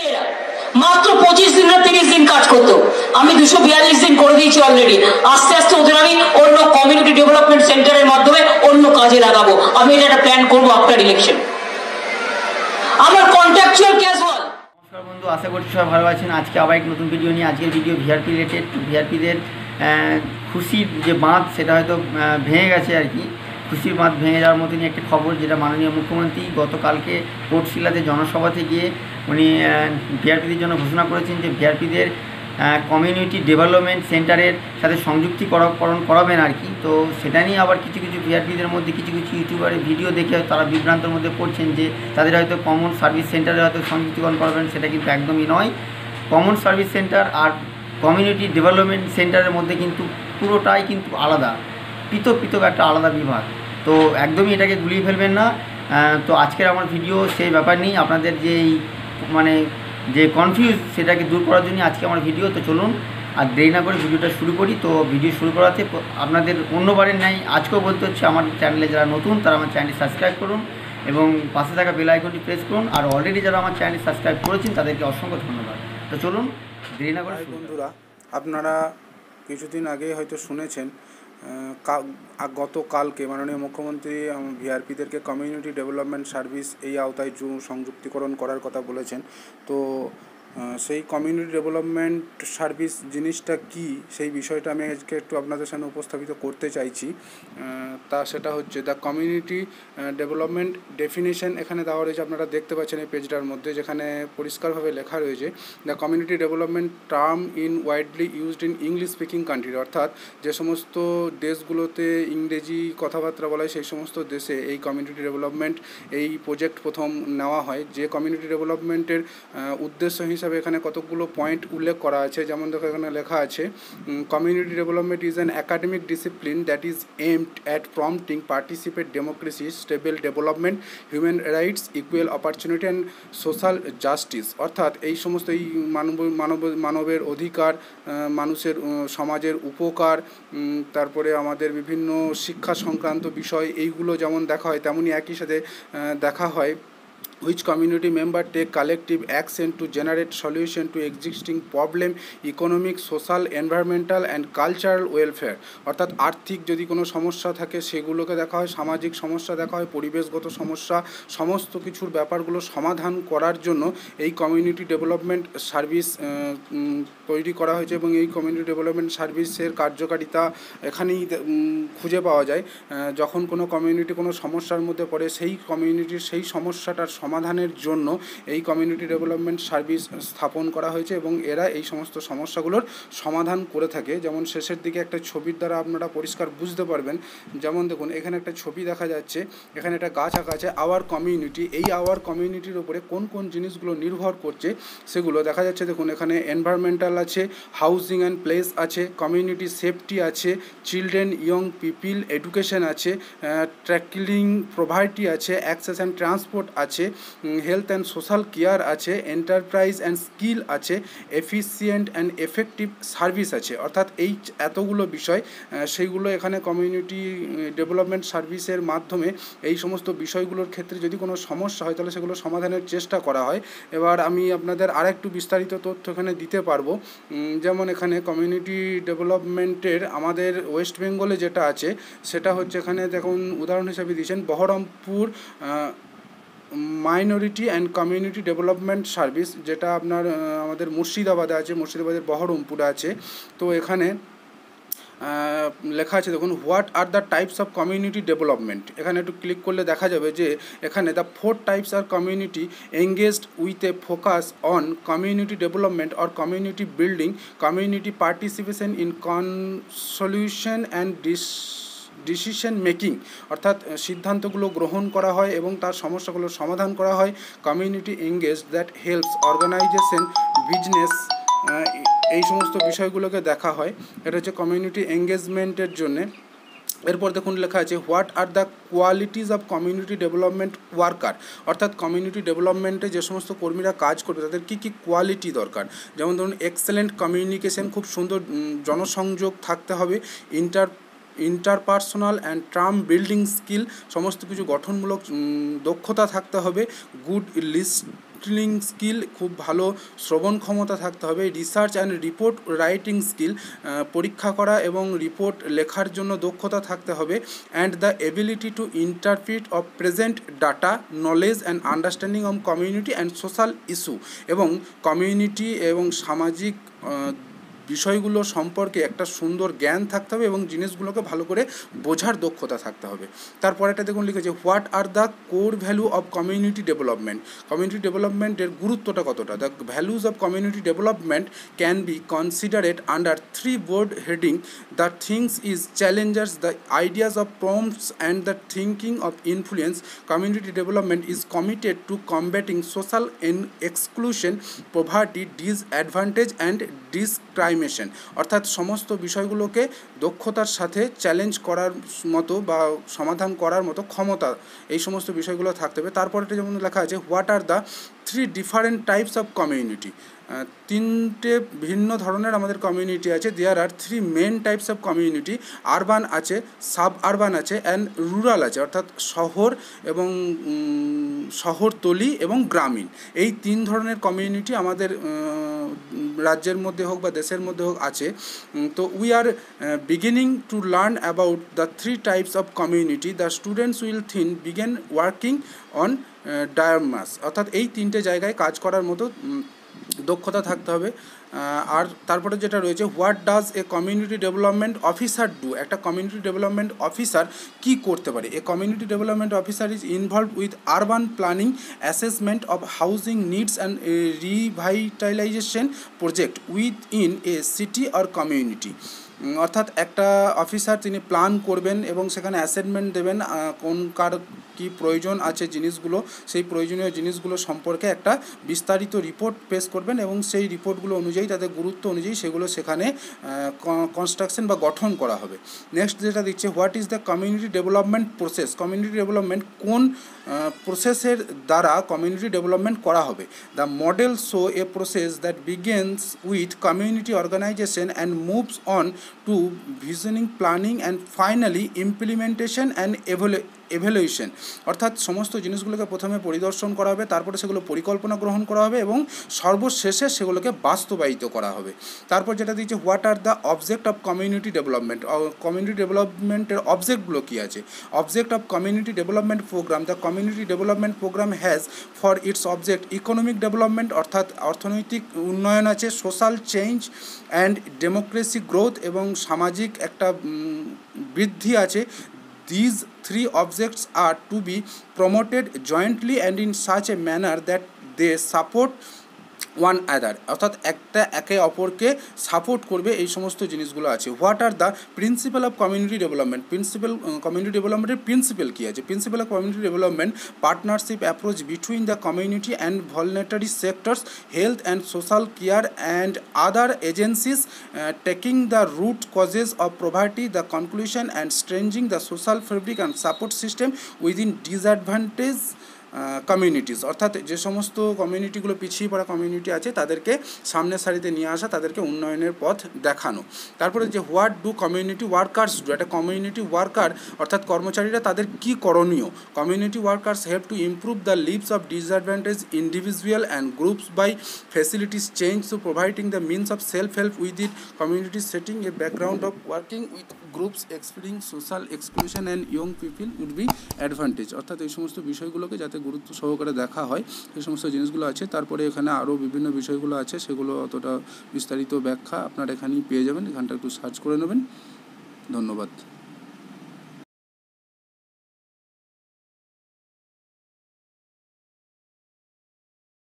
মেয়েরা মাত্র 25 দিন না 30 দিন কাজ করতো, আমি 242 দিন করে দিয়েছি অলরেডি। আস্তে আস্তে ওদের আমি অন্য কমিউনিটি ডেভেলপমেন্ট সেন্টারের মাধ্যমে অন্য কাজে লাগাবো। আমি এটা একটা প্ল্যান করবো আফটার ইলেকশন। আমার কন্ট্রাকচুয়াল ক্যাজুয়াল। নমস্কার বন্ধু, আশা করছি সবাই ভালো আছেন। আজকে আবার এক নতুন ভিডিও নিয়ে, আজকের ভিডিও ভিআরপি রিলেটেড। ভিআরপিদের খুশির যে বাঁধ সেটা হয়তো ভেঙে গেছে আর কি। খুশির বাঁধ ভেঙে যাওয়ার মতনই একটা খবর, যেটা মাননীয় মুখ্যমন্ত্রী গতকালকে কোটশিলাতে জনসভাতে গিয়ে উনি ভিআরপিদের জন্য ঘোষণা করেছেন যে ভিআরপিদের কমিউনিটি ডেভেলপমেন্ট সেন্টারের সাথে সংযুক্তিকরণ করাবেন আর কি। তো সেটা নিয়ে আবার কিছু ভিআরপিদের মধ্যে কিছু ইউটিউবারের ভিডিও দেখে তারা বিভ্রান্তের মধ্যে পড়ছেন যে তাদের হয়তো কমন সার্ভিস সেন্টারে হয়তো সংযুক্তিকরণ করাবেন। সেটা কিন্তু একদমই নয়। কমন সার্ভিস সেন্টার আর কমিউনিটি ডেভেলপমেন্ট সেন্টারের মধ্যে কিন্তু পুরোটাই কিন্তু আলাদা, পৃথক একটা আলাদা বিভাগ। তো একদমই এটাকে গুলিয়ে ফেলবেন না। তো আজকের আমার ভিডিও সেই ব্যাপার নেই, আপনাদের যে কনফিউজ সেটাকে দূর করার জন্য আজকে আমার ভিডিও। তো চলুন আর দেরি না করে ভিডিওটা শুরু করি। তো ভিডিও শুরু করাতে আপনাদের অন্যবারের ন্যায় আজকেও বলতে হচ্ছে, আমার চ্যানেলে যারা নতুন তারা আমার চ্যানেলটি সাবস্ক্রাইব করুন এবং পাশে থাকা বেল আইকনটি প্রেস করুন। আর অলরেডি যারা আমার চ্যানেলটি সাবস্ক্রাইব করেছেন তাদেরকে অসংখ্য ধন্যবাদ। তো চলুন দেরি না করে। বন্ধুরা, আপনারা কিছুদিন আগে হয়তো শুনেছেন গতকালকে মাননীয় মুখ্যমন্ত্রী ভিআরপিদেরকে কমিউনিটি ডেভেলপমেন্ট সার্ভিস এই আওতায় সংযুক্তিকরণ করার কথা বলেছেন। তো সেই কমিউনিটি ডেভেলপমেন্ট সার্ভিস জিনিসটা কি, সেই বিষয়টা আমি আজকে একটু আপনাদের সামনে উপস্থাপিত করতে চাইছি। সেটা হচ্ছে দ্য কমিউনিটি ডেভেলপমেন্ট ডেফিনেশন এখানে দেওয়া রয়েছে, আপনারা দেখতে পাচ্ছেন এই পেজটার মধ্যে, যেখানে পরিষ্কারভাবে লেখা রয়েছে the community development term in widely used in English speaking country. অর্থাৎ যে সমস্ত দেশগুলোতে ইংরেজি কথাবার্তা বলা হয় সেই সমস্ত দেশে এই কমিউনিটি ডেভেলপমেন্ট এই প্রজেক্ট প্রথম নেওয়া হয়। যে কমিউনিটি ডেভেলপমেন্টের উদ্দেশ্য হিসাবে এখানে কতগুলো পয়েন্ট উল্লেখ করা আছে। যেমন দেখো এখানে লেখা আছে community development is an academic discipline that is aimed at prompting participate democracy, stable development, human rights, equal opportunity and social justice. অর্থাৎ এই সমস্ত এই মানবের অধিকার, মানুষের সমাজের উপকার, তারপরে আমাদের বিভিন্ন শিক্ষা সংক্রান্ত বিষয়, এইগুলো যেমন দেখা হয় তেমনই একই সাথে দেখা হয় which community member take collective action to generate solution to existing problem, economic, social, environmental and cultural welfare। অর্থাৎ আর্থিক যদি কোনো সমস্যা থাকে সেগুলোকে দেখা হয়, সামাজিক সমস্যা দেখা হয়, পরিবেশগত সমস্যা, সমস্ত কিছুর ব্যাপারগুলো সমাধান করার জন্য এই কমিউনিটি ডেভেলপমেন্ট সার্ভিস তৈরি করা হয়েছে। এবং এই কমিউনিটি ডেভেলপমেন্ট সার্ভিসের কার্যকারিতা এখানেই খুঁজে পাওয়া যায়। যখন কোনো কমিউনিটি কোনো সমস্যার মধ্যে পড়ে, সেই কমিউনিটির সেই সমস্যাটার সমাধানের জন্য এই কমিউনিটি ডেভেলপমেন্ট সার্ভিস স্থাপন করা হয়েছে এবং এরা এই সমস্ত সমস্যাগুলোর সমাধান করে থাকে। যেমন শেষের দিকে একটা ছবির দ্বারা আপনারা পরিষ্কার বুঝতে পারবেন। যেমন দেখুন এখানে একটা ছবি দেখা যাচ্ছে, এখানে একটা গাছ আঁকা আছে আওয়ার কমিউনিটি। এই আওয়ার কমিউনিটির উপরে কোন কোন জিনিসগুলো নির্ভর করছে সেগুলো দেখা যাচ্ছে। দেখুন এখানে এনভায়রনমেন্টাল আছে, হাউজিং অ্যান্ড প্লেস আছে, কমিউনিটি সেফটি আছে, চিলড্রেন ইয়ং পিপিল এডুকেশন আছে, ট্র্যাকিলিং প্রভার্টি আছে, অ্যাক্সেস অ্যান্ড ট্রান্সপোর্ট আছে, হেলথ অ্যান্ড সোশ্যাল কেয়ার আছে, এন্টারপ্রাইজ অ্যান্ড স্কিল আছে, এফিসিয়েন্ট অ্যান্ড এফেক্টিভ সার্ভিস আছে। অর্থাৎ এই এতগুলো বিষয় সেইগুলো এখানে কমিউনিটি ডেভেলপমেন্ট সার্ভিসের মাধ্যমে এই সমস্ত বিষয়গুলোর ক্ষেত্রে যদি কোনো সমস্যা হয় তাহলে সেগুলো সমাধানের চেষ্টা করা হয়। এবার আমি আপনাদের আরেকটু বিস্তারিত তথ্য এখানে দিতে পারবো। যেমন এখানে কমিউনিটি ডেভেলপমেন্টের আমাদের ওয়েস্ট বেঙ্গলে যেটা আছে সেটা হচ্ছে, এখানে দেখুন উদাহরণ হিসাবে দিয়েছেন Baharampur minority and community development service, যেটা আপনার আমাদের মুর্শিদাবাদে আছে, মুর্শিদাবাদের বহরমপুরে আছে। তো এখানে লেখা আছে দেখুন what are the types of community development. এখানে একটু ক্লিক করলে দেখা যাবে যে এখানে the 4 types are community engaged with a focus on community development or community building, community participation in consultation and decision making. অর্থাৎ সিদ্ধান্তগুলো গ্রহণ করা হয় এবং তার সমস্যাগুলোর সমাধান করা হয়। Community engage that helps organization business, এই সমস্ত বিষয়গুলোকে দেখা হয়। এটা হচ্ছে কমিউনিটি এঙ্গেজমেন্টের জন্যে। এরপর দেখুন লেখা আছে what are the qualities of community development worker. অর্থাৎ কমিউনিটি ডেভেলপমেন্টে যে সমস্ত কর্মীরা কাজ করবে তাদের কী কী কোয়ালিটি দরকার। যেমন ধরুন এক্সেলেন্ট কমিউনিকেশন, খুব সুন্দর জনসংযোগ থাকতে হবে, interpersonal and tram building skill, সমস্ত কিছু গঠনমূলক দক্ষতা থাকতে হবে, গুড লিসনিং স্কিল, খুব ভালো শ্রবণ ক্ষমতা থাকতে হবে। Research and report writing skill, পরীক্ষা করা এবং রিপোর্ট লেখার জন্য দক্ষতা থাকতে হবে। And the ability to interpret of present data, knowledge and understanding of community and social issue, এবং কমিউনিটি এবং সামাজিক বিষয়গুলো সম্পর্কে একটা সুন্দর জ্ঞান থাকতে হবে এবং জিনিসগুলোকে ভালো করে বোঝার দক্ষতা থাকতে হবে। তারপরেটা দেখুন লিখেছে, what are the core value of community development. Community ডেভেলপমেন্টের গুরুত্বটা কতটা? The values of community development can be considered under 3 broad heading: the things is challenges, the ideas of prompts, and the thinking of influence. Community development is committed to combating social exclusion, poverty, disadvantage and discrimination. অর্থাৎ সমস্ত বিষয়গুলোকে দক্ষতার সাথে challenge করার মতো বা সমাধান করার মতো ক্ষমতা, এই সমস্ত বিষয়গুলো থাকতে হবে। তারপরে যেমন লেখা আছে, what are the 3 different types of community। 3টে ভিন্ন ধরনের আমাদের কমিউনিটি আছে। There are 3 main types of community. Urban আছে, সাব আরবান আছে অ্যান্ড রুরাল আছে, অর্থাৎ শহর এবং শহরতলি এবং গ্রামীণ। এই 3 ধরনের কমিউনিটি আমাদের রাজ্যের মধ্যে হোক বা দেশের মধ্যে হোক আছে। তো we are beginning to learn about the 3 types of community. The students will begin working on ডায়ামাস, অর্থাৎ এই 3টে জায়গায় কাজ করার মতো দক্ষতা থাকতে হবে। আর তারপরে যেটা রয়েছে, what does a community development officer do. একটা কমিউনিটি ডেভেলপমেন্ট অফিসার কী করতে পারে? A community development officer is involve with urban planning, assessment of housing needs and revitalization project with in a city or community. অর্থাৎ একটা officer তিনি plan করবেন এবং সেখানে অ্যাসেসমেন্ট দেবেন কোন কার কী প্রয়োজন আছে জিনিসগুলো, সেই প্রয়োজনীয় জিনিসগুলো সম্পর্কে একটা বিস্তারিত রিপোর্ট পেশ করবেন এবং সেই রিপোর্টগুলো অনুযায়ী তাদের গুরুত্ব অনুযায়ী সেগুলো সেখানে কনস্ট্রাকশন বা গঠন করা হবে। নেক্সট যেটা দিচ্ছে, what is the community development process. Community development কোন প্রসেসের দ্বারা কমিউনিটি ডেভেলপমেন্ট করা হবে? The model show a process that begins with community organization and moves on to visioning, planning and finally implementation and evaluation. অর্থাৎ সমস্ত জিনিসগুলোকে প্রথমে পরিদর্শন করা হবে, তারপরে সেগুলো পরিকল্পনা গ্রহণ করা হবে এবং সর্বশেষে সেগুলোকে বাস্তবায়িত করা হবে। তারপর যেটা দিচ্ছে, what are the object of community development. Community ডেভেলপমেন্টের অবজেক্টগুলো কী আছে? Object of community development program. The community development program has for its object economic development, অর্থাৎ অর্থনৈতিক উন্নয়ন আছে, social change and democracy growth, এবং সামাজিক একটা বৃদ্ধি আছে। These 3 objects are to be promoted jointly and in such a manner that they support one other, অর্থাৎ একটা একে অপরকে সাপোর্ট করবে, এই সমস্ত জিনিসগুলো আছে। What are the principal of community development. Community ডেভেলপমেন্টের প্রিন্সিপাল কী আছে? Principal of community development, partnership approach between the community and voluntary sectors, health and social care and other agencies, taking the root causes of poverty, the conclusion and strengthening the social fabric and support system within disadvantage communities. অর্থাৎ যে সমস্ত কমিউনিটিগুলো পিছিয়ে পড়া community আছে তাদেরকে সামনের সারিতে নিয়ে আসা, তাদেরকে উন্নয়নের পথ দেখানো। তারপরে যে what do community workers do. একটা কমিউনিটি ওয়ার্কার অর্থাৎ কর্মচারীরা তাদের কী করণীয়? Community workers help to improve the lives of disadvantage individual and groups by facilities change to providing the means of self help within community, setting a background of working with groups experiencing social exclusion and young people would be advantage. অর্থাৎ এই সমস্ত বিষয়গুলোকে যাতে গুরুত্ব সহকারে দেখা হয়, এই সমস্ত জিনিসগুলো আছে। তারপরে এখানে আরও বিভিন্ন বিষয়গুলো আছে, সেগুলো অতটা বিস্তারিত ব্যাখ্যা আপনারা এখানেই পেয়ে যাবেন, এখানটা একটু সার্চ করে নেবেন। ধন্যবাদ।